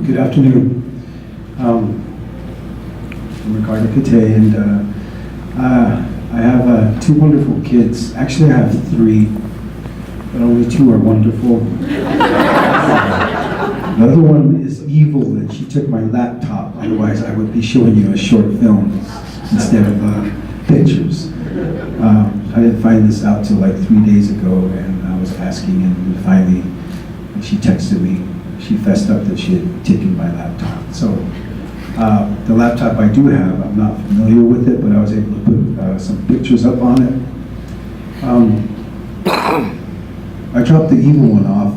Good afternoon. I'm Ricardo Cate, and I have two wonderful kids. Actually, I have three, but only two are wonderful. The other one is evil, and she took my laptop. Otherwise, I would be showing you a short film instead of pictures. I didn't find this out till like 3 days ago, and I was asking, and finally she texted me. She fessed up that she had taken my laptop. So the laptop I do have, I'm not familiar with it, but I was able to put some pictures up on it. I dropped the evil one off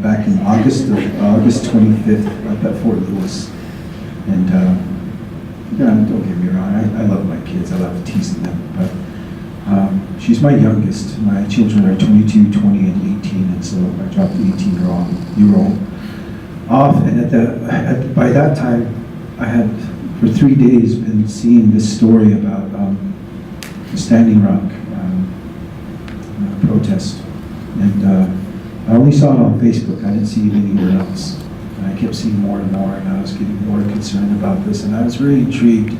back in August 25th up at Fort Lewis. And yeah, don't get me wrong, I love my kids, I love teasing them, but she's my youngest. My children are 22, 20, and 18, and so I dropped the 18-year-old off, and by that time, I had for 3 days been seeing this story about the Standing Rock protest, and I only saw it on Facebook. I didn't see it anywhere else, and I kept seeing more and more, and I was getting more concerned about this, and I was very intrigued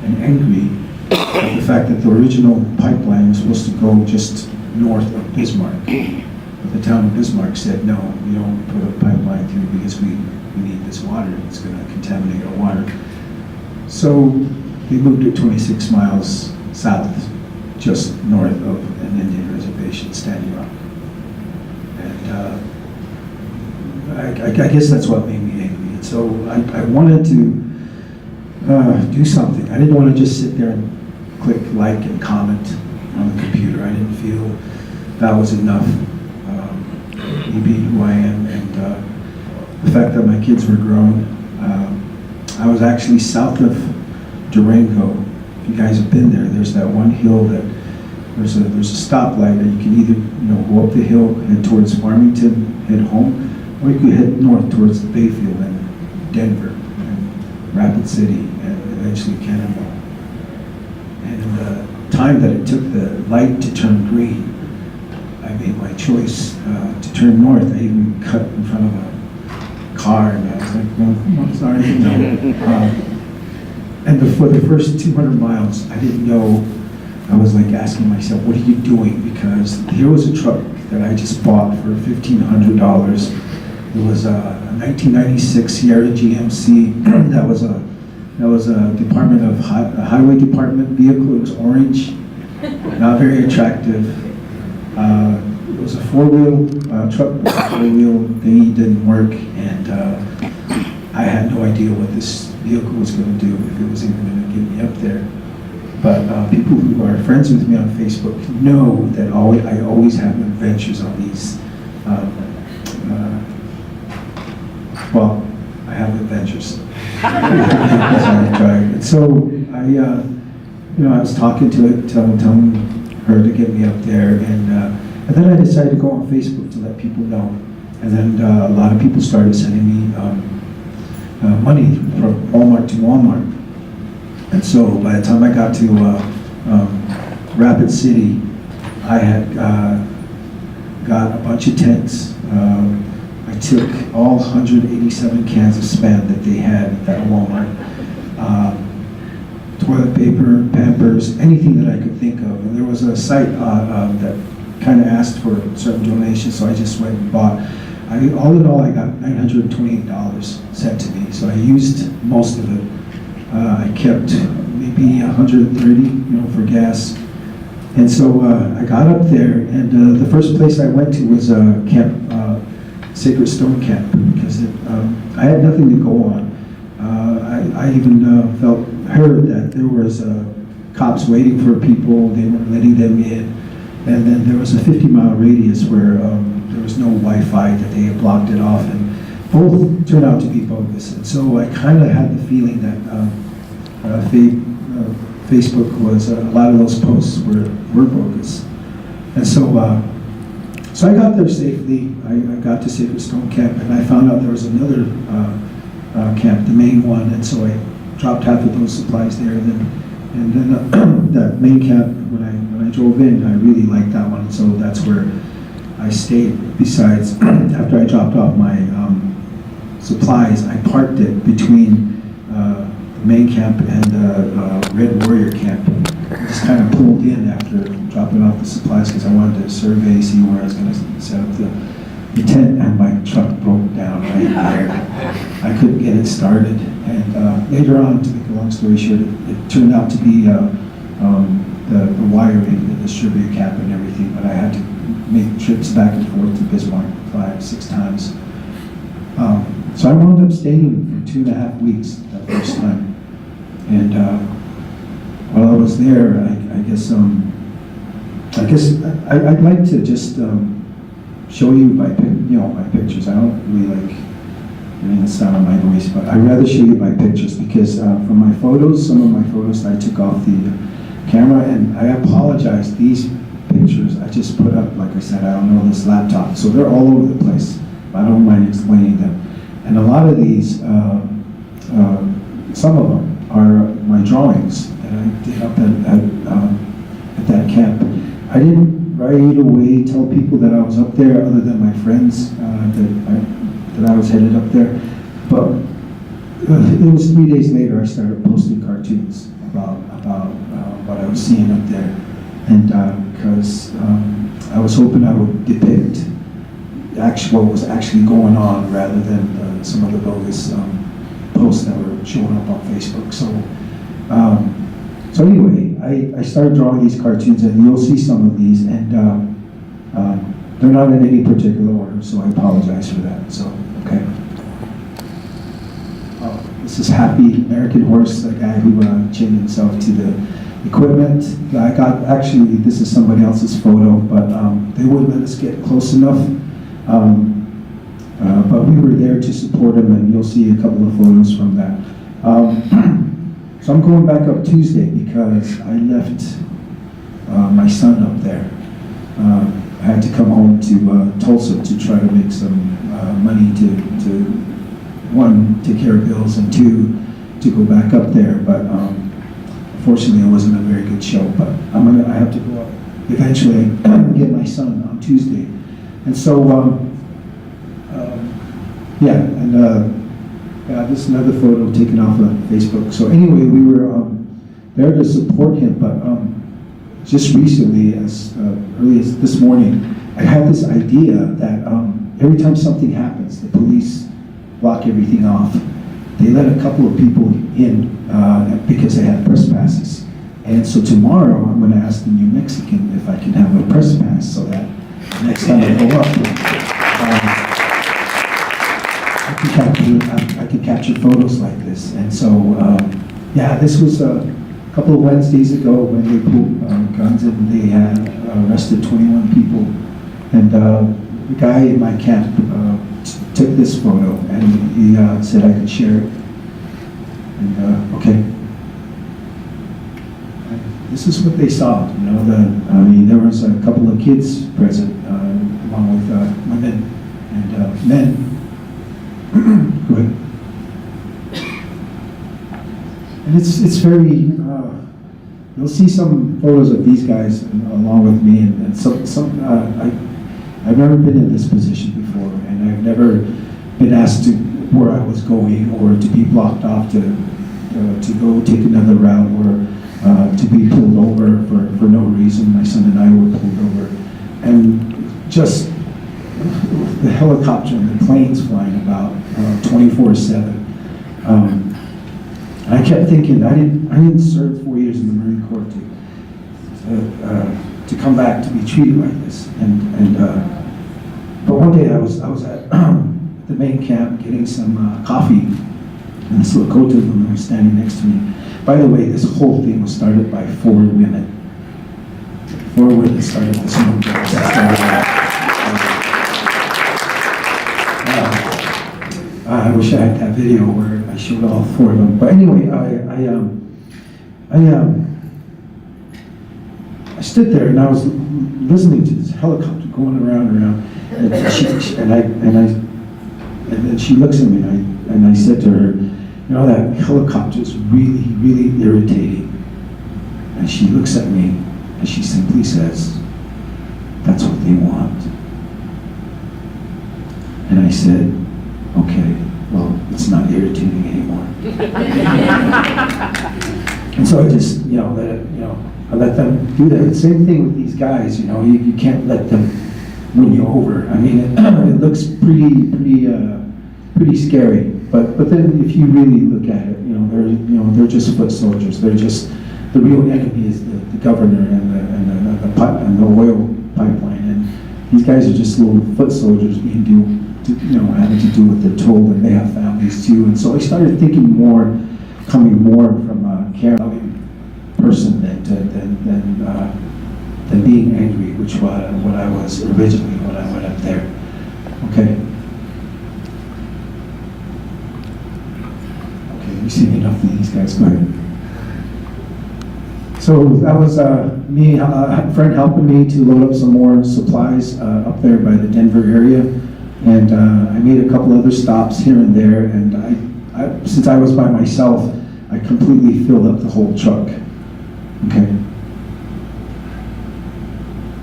and angry at the fact that the original pipeline was supposed to go just north of Bismarck. The town of Bismarck said, no, we don't put a pipeline through because we need this water. It's going to contaminate our water. So they moved it 26 miles south, just north of an Indian reservation, Standing Rock. And I guess that's what made me angry. And so I wanted to do something. I didn't want to just sit there and click like and comment on the computer. I didn't feel that was enough. Me being who I am, and the fact that my kids were grown. I was actually south of Durango. If you guys have been there, there's that one hill that there's a stoplight that you can either go up the hill, head towards Farmington, head home, or you could head north towards the Bayfield and Denver and Rapid City and eventually Cannonball. And the time that it took the light to turn green, I made my choice to turn north. I even cut in front of a car, and I was like, well, I'm sorry. And for the first 200 miles, I didn't know. I was like asking myself, what are you doing? Because here was a truck that I just bought for $1,500. It was a 1996 Sierra GMC. that was a Department of Highway Department vehicle. It was orange, not very attractive. It was a four-wheel truck, but the four-wheel thingy didn't work, and I had no idea what this vehicle was going to do, if it was even going to get me up there. But people who are friends with me on Facebook know that I always have adventures on these. Well, I have adventures. And so I was talking to it, telling her to get me up there, and then I decided to go on Facebook to let people know. And then a lot of people started sending me money from Walmart to Walmart. And so by the time I got to Rapid City, I had got a bunch of tents. I took all 187 cans of Spam that they had at Walmart. Toilet paper, Pampers, anything that I could think of. And there was a site that kind of asked for certain donations, so I just went and bought. All in all, I got $928 sent to me, so I used most of it. I kept maybe 130, for gas. And so I got up there, and the first place I went to was Sacred Stone Camp, because I had nothing to go on. I even heard that there was cops waiting for people, they weren't letting them in, and then there was a 50-mile radius where there was no Wi-Fi, that they had blocked it off, and both turned out to be bogus. And so I kind of had the feeling that Facebook was, a lot of those posts were bogus. And so I got there safely. I got to Sacred Stone Camp, and I found out there was another camp, the main one, and so I dropped half of those supplies there. And then that main camp, when I drove in, I really liked that one, so that's where I stayed. Besides, after I dropped off my supplies, I parked it between the main camp and the Red Warrior camp. I just kind of pulled in after dropping off the supplies because I wanted to survey, see where I was going to set up the tent, and my truck broke down right there. I couldn't get it started, and later on, to make a long story short, it turned out to be the wiring, the distributor cap and everything, but I had to make trips back and forth to Bismarck 5-6 times. So I wound up staying for 2.5 weeks that first time. And while I was there, I'd like to just show you my pictures. I don't really like hearing the sound of my voice, but I'd rather show you my pictures because from my photos, some of my photos I took off the camera, and I apologize. These pictures I just put up, like I said, I don't know this laptop, so they're all over the place. I don't mind explaining them. And a lot of these, some of them are my drawings that I did up at that camp. I didn't right away tell people that I was up there, other than my friends that I was headed up there. But it was 3 days later I started posting cartoons about what I was seeing up there, and because I was hoping I would depict what was actually going on rather than some of the bogus posts that were showing up on Facebook. So anyway, I started drawing these cartoons, and you'll see some of these, and they're not in any particular order, so I apologize for that. So, okay. This is Happy, American Horse, the guy who chained himself to the equipment. Actually, this is somebody else's photo, but they wouldn't let us get close enough. But we were there to support him, and you'll see a couple of photos from that. So I'm going back up Tuesday because I left my son up there. I had to come home to Tulsa to try to make some money to one, take care of bills, and two, to go back up there. But unfortunately, it wasn't a very good show. But I have to go up eventually and get my son on Tuesday. And so, this is another photo taken off of Facebook. So anyway, we were there to support him, but just recently, as early as this morning, I had this idea that every time something happens, the police block everything off. They let a couple of people in because they had press passes. And so tomorrow, I'm going to ask the New Mexican if I can have a press pass so that next time I go up, I can capture photos like this. And so, this was a couple of Wednesdays ago when they pulled guns, and they had arrested 21 people. And the guy in my camp took this photo, and he said I could share it. And okay. This is what they saw. There was a couple of kids present, along with women and men. Go ahead. And it's very. You'll see some photos of these guys along with me, and I've never been in this position before, and I've never been asked to where I was going, or to be blocked off to go take another route, or to be pulled over for no reason. My son and I were pulled over, and just the helicopter and the planes flying about 24/7. I kept thinking, I didn't serve 4 years in the Marine Corps to come back to be treated like this. But one day I was at the main camp getting some coffee, and this Lakota woman was standing next to me. By the way, this whole thing was started by 4 women. 4 women started this movement. I wish I had that video where I showed all 4 of them. But anyway, I stood there and I was listening to this helicopter going around and around, and then she looks at me, and I said to her, that helicopter is really, really irritating. And she looks at me and she simply says, "That's what they want." And I said, "Okay, well, not irritating anymore. And so I just, let it, I let them do that. Same thing with these guys, you can't let them win you over. I mean, it looks pretty scary. But then if you really look at it, they're just foot soldiers. They're just, the real enemy is the governor and the oil pipeline. And these guys are just little foot soldiers having to do what they're told, and they have families too. And so I started thinking coming more from a caring person than being angry, which was what I was originally when I went up there. Okay. You've seen enough of these guys. Go ahead. So that was me, a friend helping me to load up some more supplies up there by the Denver area, and I made a couple other stops here and there. And since I was by myself, I completely filled up the whole truck. Okay.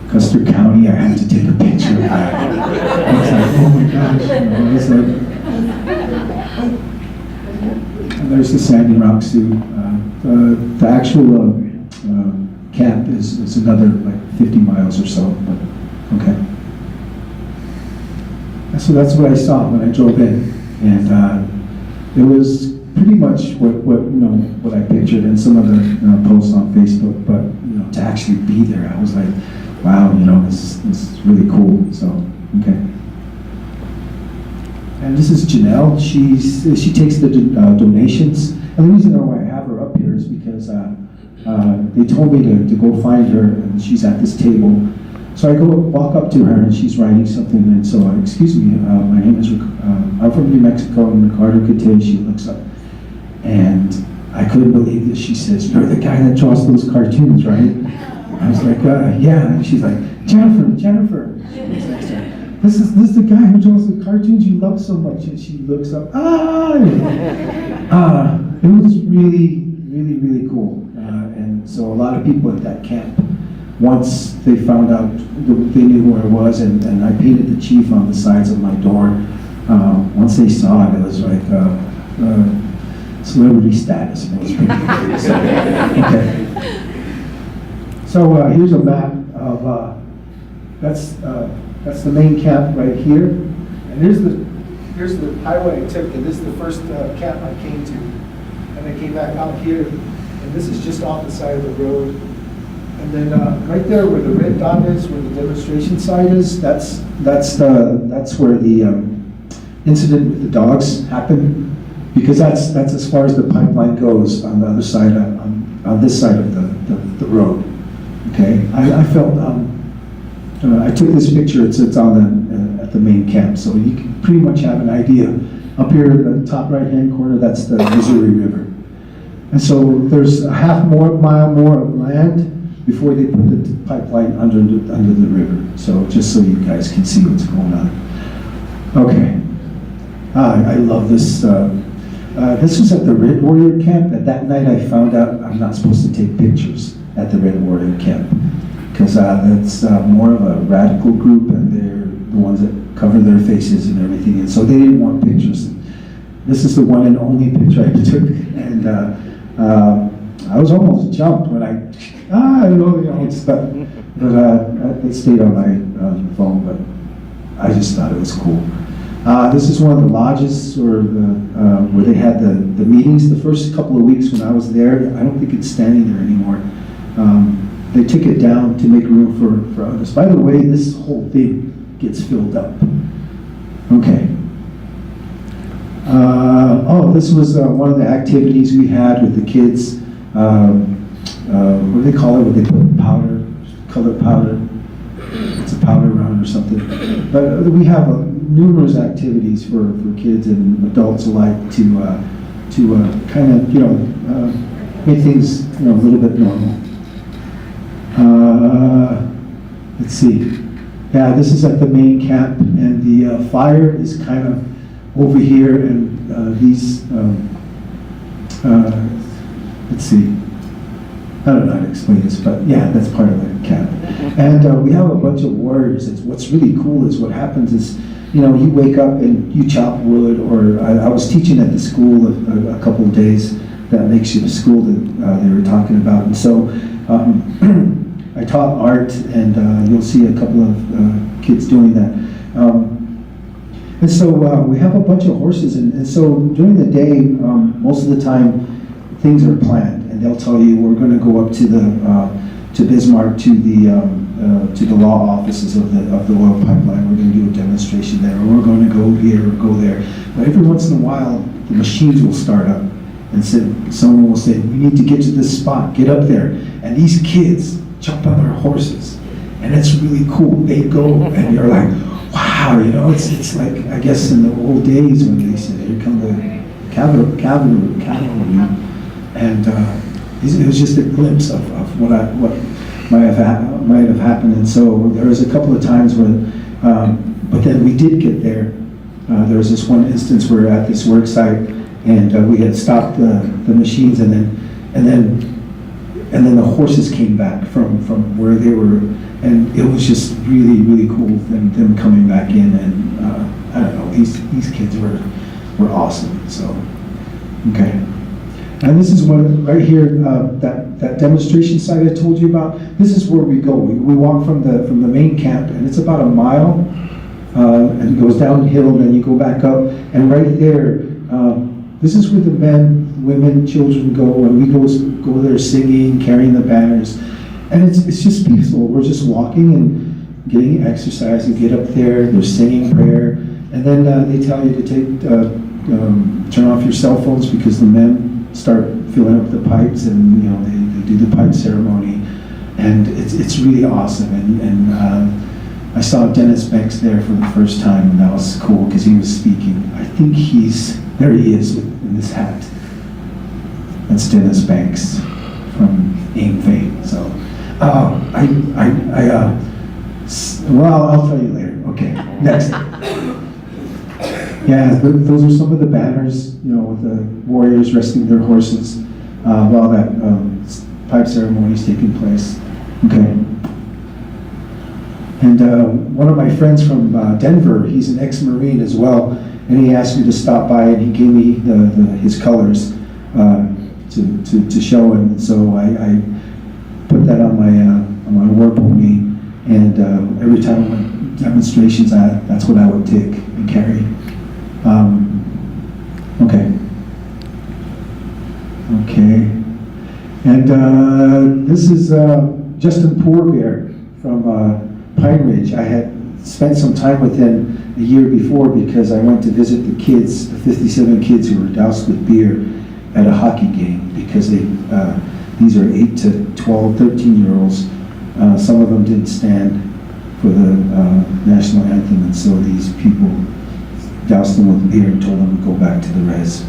Custer County, I had to take a picture of that. I was like, oh my gosh. And there's the Sandy Rock Sioux. The actual camp is another like 50 miles or so. But, okay. So that's what I saw when I drove in, and it was pretty much what I pictured in some of the posts on Facebook. But to actually be there, I was like, wow, this is really cool. So okay. And this is Janelle. She takes the donations. And the reason why I have her up here is because they told me to go find her, and she's at this table. So I go walk up to her, and she's writing something. And so, excuse me, my name is I'm from New Mexico. I'm Ricardo Cate. She looks up, and I couldn't believe this. She says, "You're the guy that draws those cartoons, right?" I was like, "Yeah." And she's like, "Jennifer." This is the guy who draws the cartoons you love so much. And she looks up, it was really, really, really cool. And so a lot of people at that camp, once they found out, they knew who I was, and I painted the chief on the sides of my door. Once they saw it, it was like celebrity status. It was pretty good. So, okay. So here's a map of, that's the main camp right here, and here's the highway I took, and this is the first camp I came to, and I came back out here, and this is just off the side of the road, and then right there where the red dot is, where the demonstration site is, that's where the incident with the dogs happened, because that's as far as the pipeline goes on the other side on this side of the road. Okay, I felt. I took this picture. It's on at the main camp, so you can pretty much have an idea. Up here, the top right-hand corner, that's the Missouri River, and so there's a mile more of land before they put the pipeline under the river. So just so you guys can see what's going on. Okay, I love this. This was at the Red Warrior camp, and that night I found out I'm not supposed to take pictures at the Red Warrior camp, because that's more of a radical group, and they're the ones that cover their faces and everything, and so they didn't want pictures. This is the one and only picture I took, and I was almost jumped when stuff, but it stayed on my phone, but I just thought it was cool. This is one of the lodges where they had the meetings the first couple of weeks when I was there. I don't think it's standing there anymore. They took it down to make room for others. By the way, this whole thing gets filled up. Okay. This was one of the activities we had with the kids. What do they call it when they put powder, colored powder? It's a powder round or something. But we have numerous activities for kids and adults alike to kind of make things a little bit normal. Let's see. Yeah, this is at the main camp, and the fire is kind of over here, and these. Let's see. I don't know how to explain this, but yeah, that's part of the camp. And we have a bunch of warriors. What's really cool is what happens is you know, you wake up and you chop wood, or I was teaching at the school a couple of days, that makeshift school that they were talking about. And so I taught art, and you'll see a couple of kids doing that. And so we have a bunch of horses, and so during the day, most of the time, things are planned, and they'll tell you, we're going to go up to Bismarck, to the law offices of the oil pipeline. We're going to do a demonstration there, or we're going to go here or go there. But every once in a while, the machines will start up, and someone will say, we need to get to this spot, get up there. And these kids jump on their horses, and it's really cool. They go, and you're like, wow, you know, it's like, I guess in the old days when they said, here come the cavalry, and it was just a glimpse of what might have happened. And so there was a couple of times where, but then we did get there. There was this one instance where at this work site, and we had stopped the machines, and then the horses came back from where they were, and it was just really, really cool, them coming back in, and I don't know, these kids were awesome. So, okay. And this is one right here, that demonstration site I told you about. This is where we go. We walk from the main camp, and it's about a mile, and it goes downhill, and then you go back up, and right there, this is where the men, women, children go, and we go there singing, carrying the banners, and it's just peaceful. We're just walking and getting exercise, and get up there. They're singing prayer, and then they tell you to turn off your cell phones, because the men start filling up the pipes, and you know they do the pipe ceremony, and it's really awesome. And I saw Dennis Banks there for the first time, and that was cool because he was speaking. I think there he is in this hat. That's Dennis Banks from AIM fame. So well, I'll tell you later. Okay, next. Yeah, those are some of the banners, you know, with the warriors resting their horses while that pipe ceremony is taking place. Okay. And one of my friends from Denver, he's an ex-Marine as well, and he asked me to stop by, and he gave me his colors to show him. So I put that on my war pony, and every time I went to demonstrations, that's what I would take and carry. Okay. And this is Justin Poorbear from Pine Ridge. I had spent some time with him a year before because I went to visit the kids, the 57 kids who were doused with beer at a hockey game, because these are 8 to 12, 13-year-olds. Some of them didn't stand for the national anthem, and so these people doused them with beer and told them to go back to the res.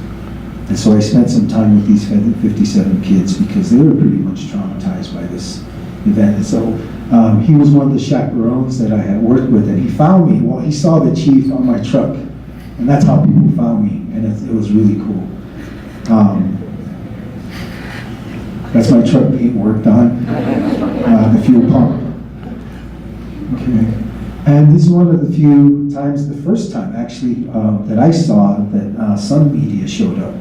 And so I spent some time with these 57 kids because they were pretty much traumatized by this event. And so he was one of the chaperones that I had worked with, and he found me. Well, he saw the chief on my truck, and that's how people found me, and it was really cool. That's my truck being worked on, the fuel pump. Okay. And this is one of the few times, the first time actually, that I saw that Sun Media showed up.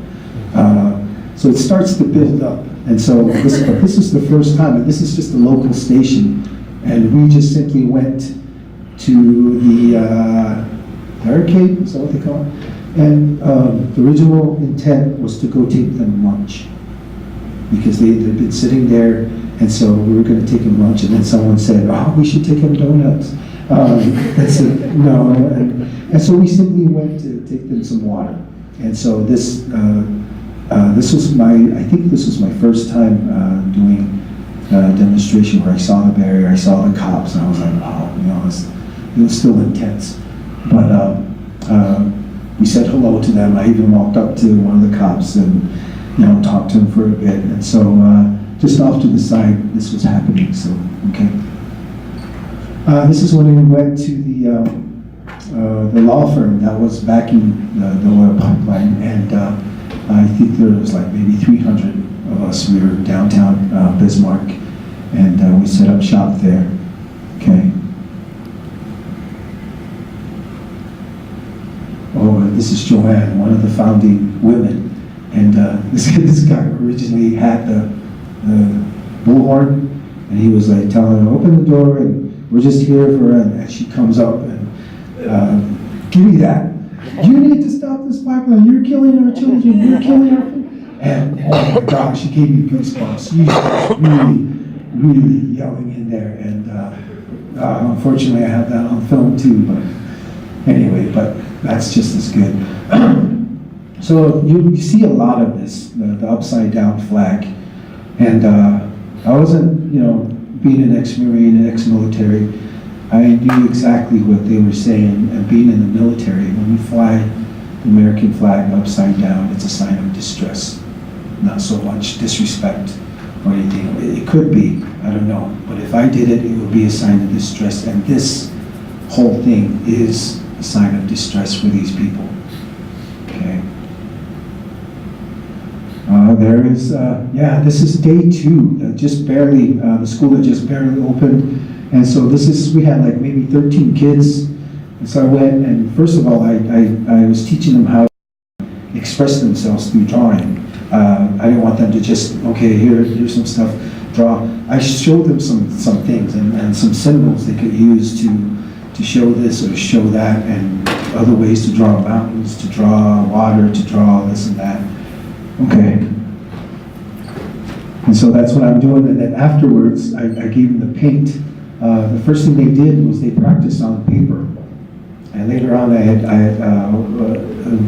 So it starts to build up. And so this is the first time, and this is just a local station. And we just simply went to the barricade, is that what they call it? And the original intent was to go take them lunch, because they'd been sitting there, and so we were going to take them lunch, and then someone said, oh, we should take them donuts. I said, no, and so we simply went to take them some water. And so this was I think this was my first time doing a demonstration where I saw the barrier, I saw the cops, and I was like, wow, you know, it was still intense. But we said hello to them. I even walked up to one of the cops and, you know, talked to him for a bit. And so just off to the side, this was happening, so, okay. This is when we went to the law firm that was backing the oil pipeline, and I think there was like maybe 300 of us. We were downtown Bismarck, and we set up shop there. Okay. Joanne, one of the founding women. And this guy originally had the bullhorn, and he was like telling her, open the door, and we're just here for, and she comes up and, give me that. You need to stop this pipeline. You're killing our children. You're killing our food. And oh my gosh, she gave me goosebumps. She was really, really yelling in there. And unfortunately, I have that on film too. But anyway, but that's just as good. So you see a lot of this, the upside down flag. And I wasn't, being an ex-Marine, an ex-military, I knew exactly what they were saying. And being in the military, when you fly the American flag upside down, it's a sign of distress. Not so much disrespect or anything. It could be, I don't know. But if I did it, it would be a sign of distress. And this whole thing is a sign of distress for these people. Okay. There is, this is day 2. Just barely, the school had just barely opened. And so we had like maybe 13 kids. And so I went, and first of all, I was teaching them how to express themselves through drawing. I didn't want them to just, okay, here's some stuff, draw. I showed them some things and some symbols they could use to show this or show that, and other ways to draw mountains, to draw water, to draw this and that. Okay. And so that's what I'm doing. And then afterwards, I gave them the paint. The first thing they did was they practiced on paper. And later on,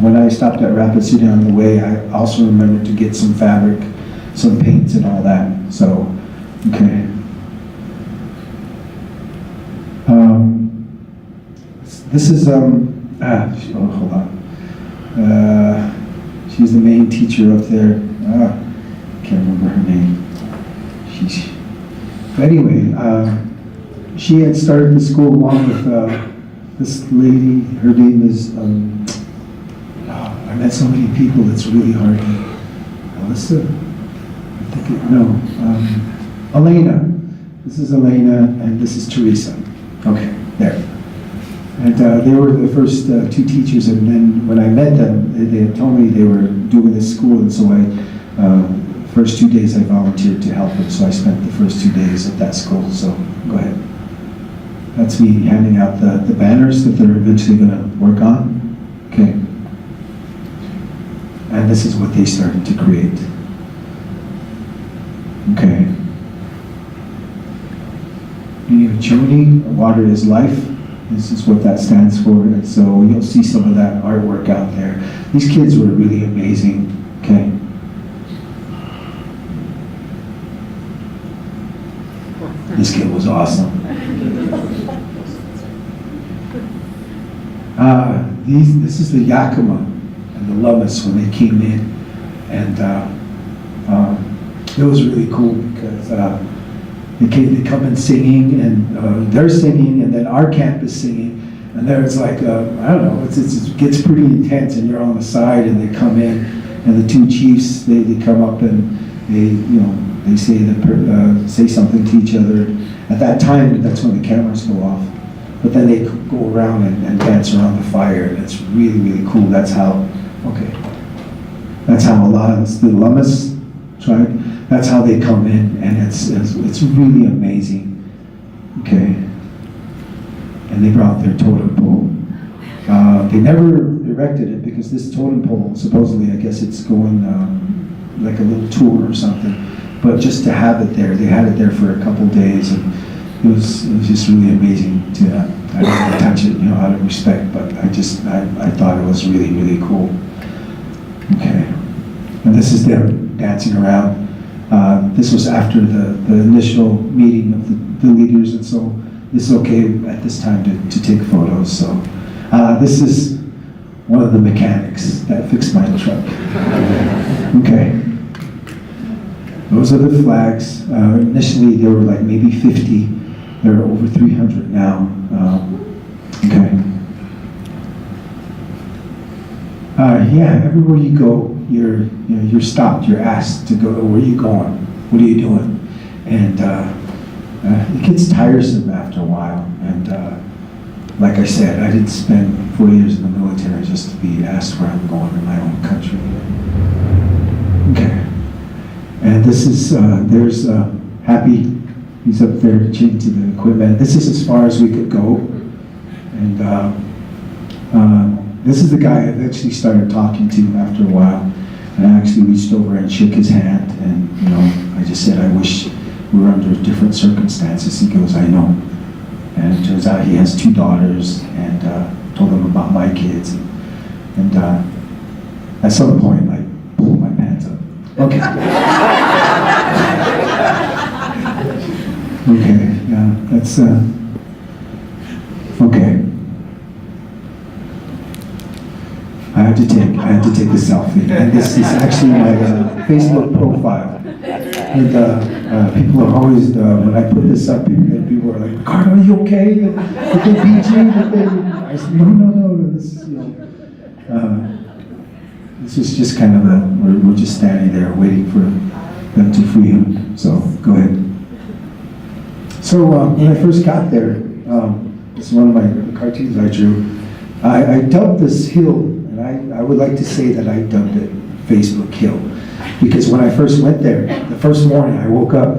when I stopped at Rapid City on the way, I also remembered to get some fabric, some paints and all that. So, okay. This is, hold on. She's the main teacher up there. Can't remember her name. But anyway, she had started the school along with this lady. Her name is, I met so many people, it's really hard. Alyssa? I think Elena. This is Elena, and this is Teresa. Okay, there. And they were the first 2 teachers, and then when I met them, they had told me they were doing this school, and so first 2 days I volunteered to help them, so I spent the first 2 days at that school, so go ahead. That's me handing out the banners that they're eventually going to work on. Okay. And this is what they started to create. Okay. Chimney, water is life. This is what that stands for. And so you'll see some of that artwork out there. These kids were really amazing. Okay. This kid was awesome. This is the Yakima and the Lummis when they came in, and it was really cool because they come in singing, and they're singing, and then our camp is singing, and there's like I don't know, it gets pretty intense, and you're on the side, and they come in, and the 2 chiefs they come up and they say something to each other. At that time, that's when the cameras go off. But then they go around and dance around the fire, and it's really, really cool. That's how a lot of the Lummis tribe, that's how they come in, and it's really amazing. Okay. And they brought their totem pole. They never erected it because this totem pole, supposedly, I guess it's going like a little tour or something. But just to have it there, they had it there for a couple days, and it was just really amazing to. I didn't want to touch it, out of respect, but I thought it was really, really cool. Okay, and this is them dancing around. This was after the initial meeting of the leaders, and so it's okay at this time to take photos. So this is one of the mechanics that fixed my truck. Okay. Those are the flags. Initially, there were like maybe 50. There are over 300 now. Okay. Everywhere you go, you're stopped. You're asked to go. Where are you going? What are you doing? And it gets tiresome after a while. And like I said, I didn't spend 4 years in the military just to be asked where I'm going in my own country. Okay. And this is, there's Happy, he's up there changing the equipment. This is as far as we could go. And this is the guy I eventually started talking to after a while. And I actually reached over and shook his hand. And, you know, I just said, I wish we were under different circumstances. He goes, I know. And it turns out he has 2 daughters, and told them about my kids. And at some point, I pulled my pants up. Okay. Okay, yeah, that's, okay. I had to take the selfie. And this is actually my Facebook profile. And people are always, when I put this up, people are like, Ricardo, are you okay? Did they beat you? I said, no, this is, you know, this is just kind of we're just standing there waiting for them to free him. So, go ahead. So, when I first got there, this is one of the cartoons I drew. I dubbed this hill, and I would like to say that I dubbed it Facebook Hill. Because when I first went there, the first morning I woke up,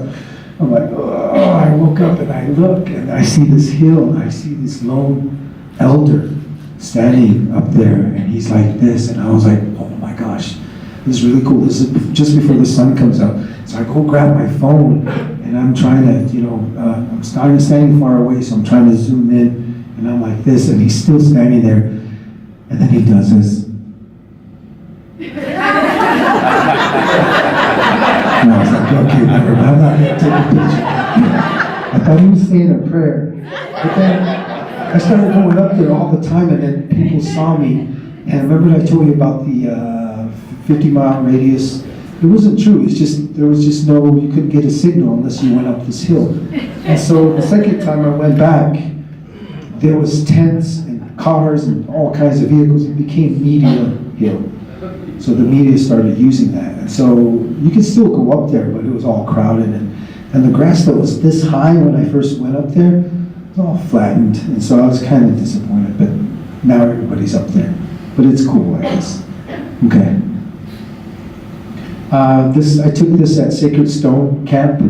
I'm like, oh, I woke up and I look and I see this hill and I see this lone elder standing up there, and he's like this, and I was like, oh my gosh, this is really cool. This is just before the sun comes up. So I go grab my phone and I'm trying to, you know, I'm standing far away, so I'm trying to zoom in, and I'm like this, and he's still standing there, and then he does this. And I was like, okay, never mind, I'm not going to take a picture. I thought he was saying a prayer. But then I started going up there all the time, and then people saw me. And remember I told you about the 50-mile radius? It wasn't true. It's just, there was just no, you couldn't get a signal unless you went up this hill. And so the second time I went back, there was tents and cars and all kinds of vehicles. It became Media Hill. So the media started using that. And so you could still go up there, but it was all crowded. And the grass that was this high when I first went up there, it was all flattened. And so I was kind of disappointed, but now everybody's up there. But it's cool, I guess. Okay. I took this at Sacred Stone Camp.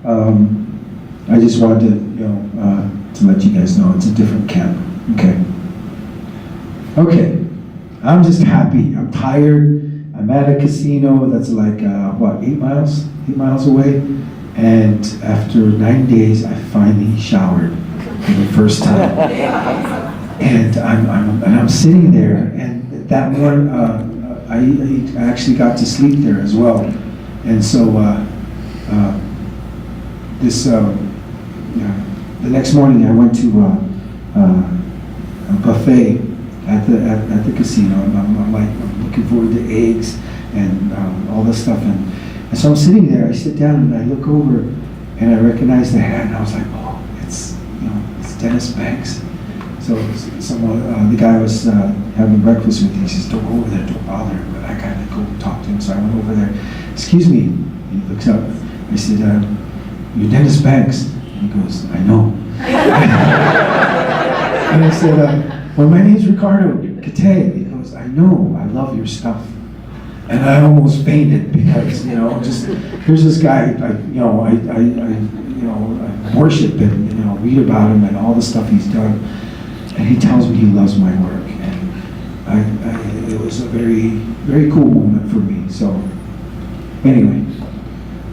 I just wanted to, you know, to let you guys know it's a different camp. Okay. Okay. I'm just happy. I'm tired. I'm at a casino that's like, 8 miles? 8 miles away. And after 9 days, I finally showered for the first time. And I'm sitting there, and that morning, I actually got to sleep there as well. And so, the next morning I went to a buffet at the casino, and I'm looking forward to eggs and all this stuff, and so I'm sitting there. I sit down and I look over, and I recognize the hat, and I was like, oh, it's Dennis Banks. So the guy I was having breakfast with, he says, don't go over there, don't bother him. But I kind of go talk to him, so I went over there. Excuse me. And he looks up. I said, you're Dennis Banks. And he goes, I know. And I said, well, my name's Ricardo Cate. He goes, I know, I love your stuff. And I almost fainted because, you know, just here's this guy, I worship and, you know, read about him and all the stuff he's done. And he tells me he loves my work. And it was a very, very cool moment for me. So, anyway,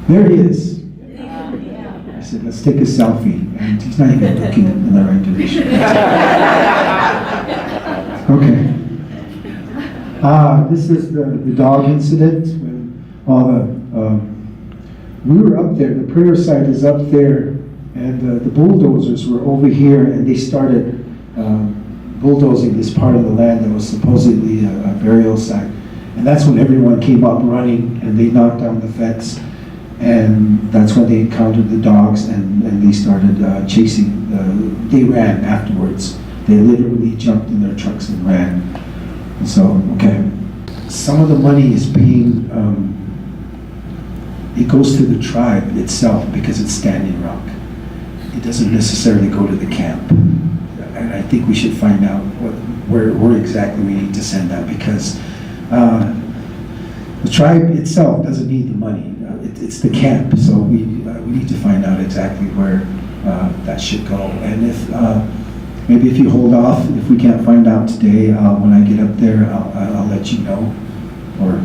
there he is. I said, let's take a selfie. And he's not even looking in the right direction. Okay. This is the dog incident. We were up there, the prayer site is up there, and the bulldozers were over here, and they started bulldozing this part of the land that was supposedly a burial site. And that's when everyone came up running, and they knocked down the fence, and that's when they encountered the dogs, and they started chasing. They ran afterwards. They literally jumped in their trucks and ran. And so, okay, some of the money is being, it goes to the tribe itself because it's Standing Rock. It doesn't necessarily go to the camp. and I think we should find out where exactly we need to send that, because the tribe itself doesn't need the money. It's the camp, so we need to find out exactly where that should go. And if maybe if you hold off, if we can't find out today, when I get up there, I'll let you know. Or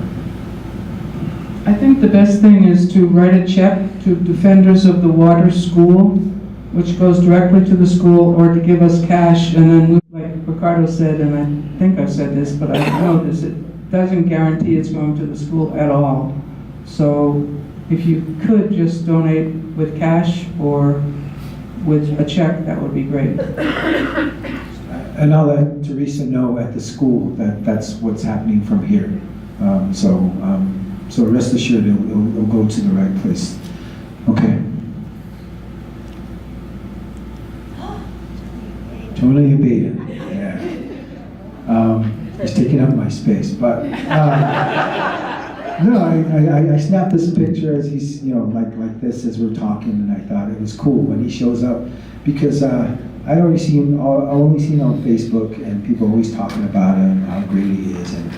I think the best thing is to write a check to Defenders of the Water School, which goes directly to the school, or to give us cash, and then, like Ricardo said, and I think I've said this, but I know this, it doesn't guarantee it's going to the school at all. So if you could just donate with cash or with a check, that would be great. And I'll let Teresa know at the school that that's what's happening from here. So rest assured it'll go to the right place. Okay. Jonah Ubeda. Yeah. He's taking up my space, but no, I snapped this picture as he's, like this as we're talking, and I thought it was cool when he shows up, because I'd already seen, only seen on Facebook, and people always talking about him, how great he is, and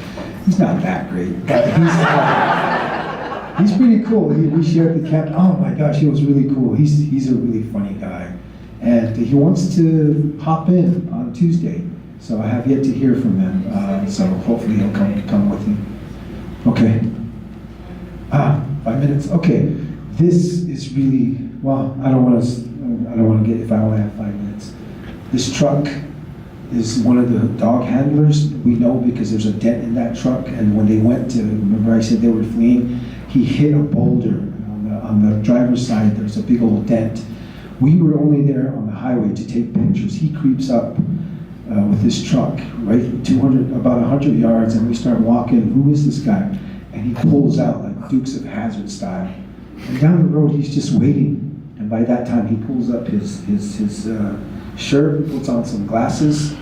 he's not that great, but he's pretty cool. We shared the camp. Oh my gosh, he was really cool. He's a really funny guy, and he wants to hop in on Tuesday. So I have yet to hear from him. So hopefully he'll come with me. Okay. 5 minutes. Okay. This is really, well, I don't want to get, if I only have 5 minutes. This truck is one of the dog handlers. We know because there's a dent in that truck, and when they went to, remember I said they were fleeing, he hit a boulder. On the driver's side, there's a big old dent. We were only there on the highway to take pictures. He creeps up with his truck, right, about 100 yards, and we start walking. Who is this guy? And he pulls out like Dukes of Hazzard style. And down the road, he's just waiting. And by that time, he pulls up his shirt, puts on some glasses,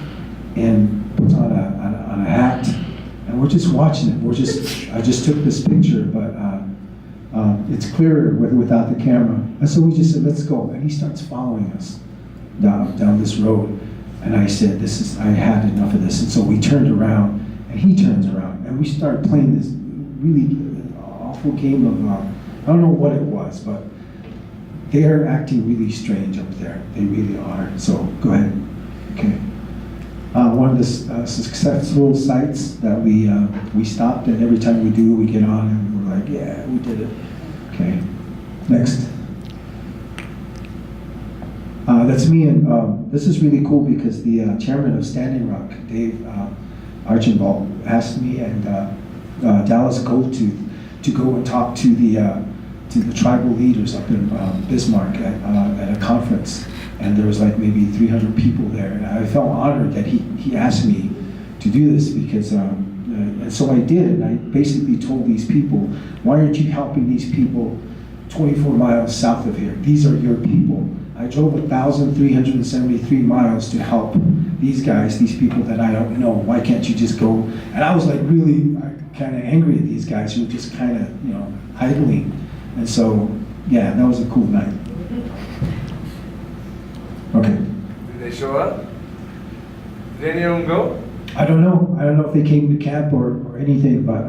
and puts on a hat. And we're just watching it. I just took this picture, but it's clearer without the camera. And so we just said, let's go. And he starts following us down this road. And I said, I had enough of this. And so we turned around, and he turns around, and we started playing this really awful game of, I don't know what it was, but they're acting really strange up there. They really are. So go ahead. Okay. One of the successful sites that we stopped, and every time we do, we get on, and we're like, yeah, we did it. Okay. Next. That's me, and this is really cool because the chairman of Standing Rock, Dave Archambault, asked me and Dallas Gold to go and talk to the tribal leaders up in Bismarck at a conference, and there was like maybe 300 people there, and I felt honored that he asked me to do this because, and so I did, and I basically told these people, why aren't you helping these people 24 miles south of here? These are your people. I drove 1,373 miles to help these guys, these people that I don't know. Why can't you just go? And I was like really kind of angry at these guys who were just kind of, idling. And so, yeah, that was a cool night. Okay. Did they show up? Did any of them go? I don't know. I don't know if they came to camp or anything, but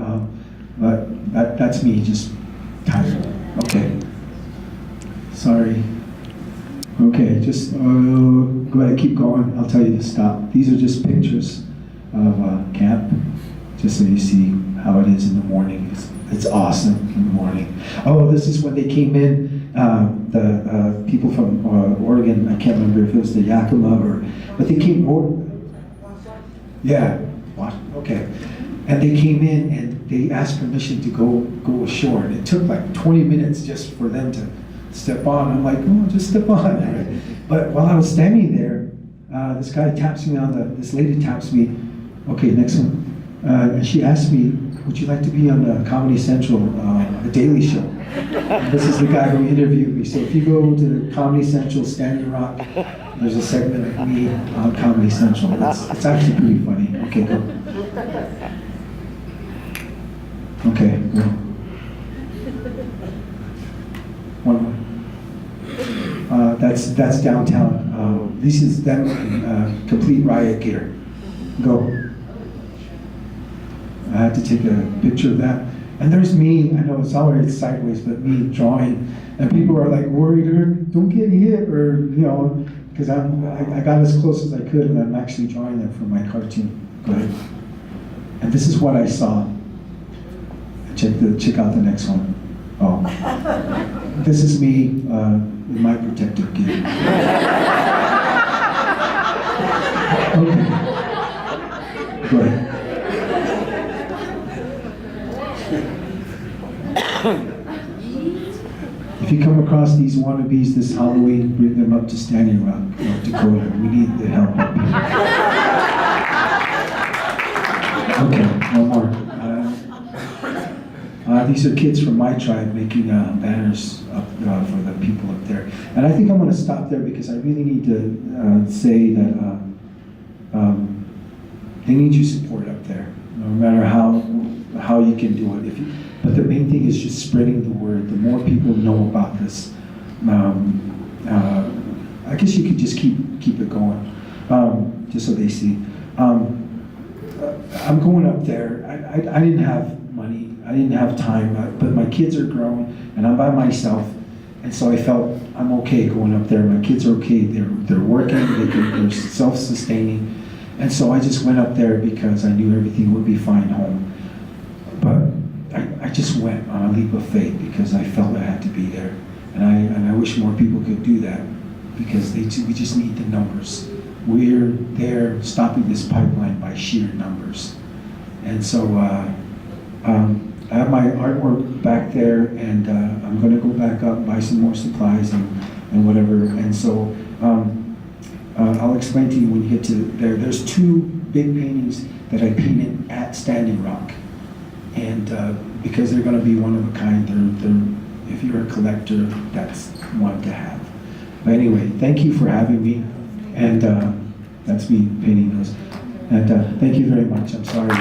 that's me, just tired. Okay. Sorry. Okay, just go ahead, keep going. I'll tell you to stop. These are just pictures of camp, just so you see how it is in the morning. It's awesome in the morning. Oh, this is when they came in, the people from Oregon. I can't remember if it was the Yakima but they came. Yeah, what? Okay. And they came in and they asked permission to go ashore. And it took like 20 minutes just for them to step on. I'm like, oh, just step on. But while I was standing there, this guy taps me this lady taps me, okay, next one. And she asked me, would you like to be on Comedy Central, The Daily Show? And this is the guy who interviewed me. So if you go to Comedy Central, Standing Rock, there's a segment of me on Comedy Central. It's actually pretty funny. Okay, go. Okay, go. One more. That's downtown This is them in complete riot gear. Go. I had to take a picture of that. And there's me, I know it's already sideways, but me drawing. And people are like worried, or don't get hit, or, you know, because I got as close as I could, and I'm actually drawing them for my cartoon. Go ahead. And this is what I saw. Check out the next one. Oh. This is me with my protective gear. Okay. Go ahead. If you come across these wannabes this Halloween, bring them up to Standing Rock, North Dakota. We need the help up here. Okay, no more. These are kids from my tribe making banners up for the people up there. And I think I'm going to stop there because I really need to say that they need your support up there, no matter how you can do it. But the main thing is just spreading the word. The more people know about this, I guess you could just keep it going, just so they see. I'm going up there. I didn't have money. I didn't have time, but my kids are grown, and I'm by myself, and so I felt I'm okay going up there. My kids are okay. They're working. They're self-sustaining, and so I just went up there because I knew everything would be fine home. But I just went on a leap of faith because I felt I had to be there, and I wish more people could do that because we just need the numbers. We're there stopping this pipeline by sheer numbers, and so I have my artwork back there, and I'm going to go back up and buy some more supplies and whatever. And so I'll explain to you when you get to there. There's two big paintings that I painted at Standing Rock. And because they're going to be one of a kind, if you're a collector, that's one to have. But anyway, thank you for having me, and that's me painting those. And thank you very much. I'm sorry.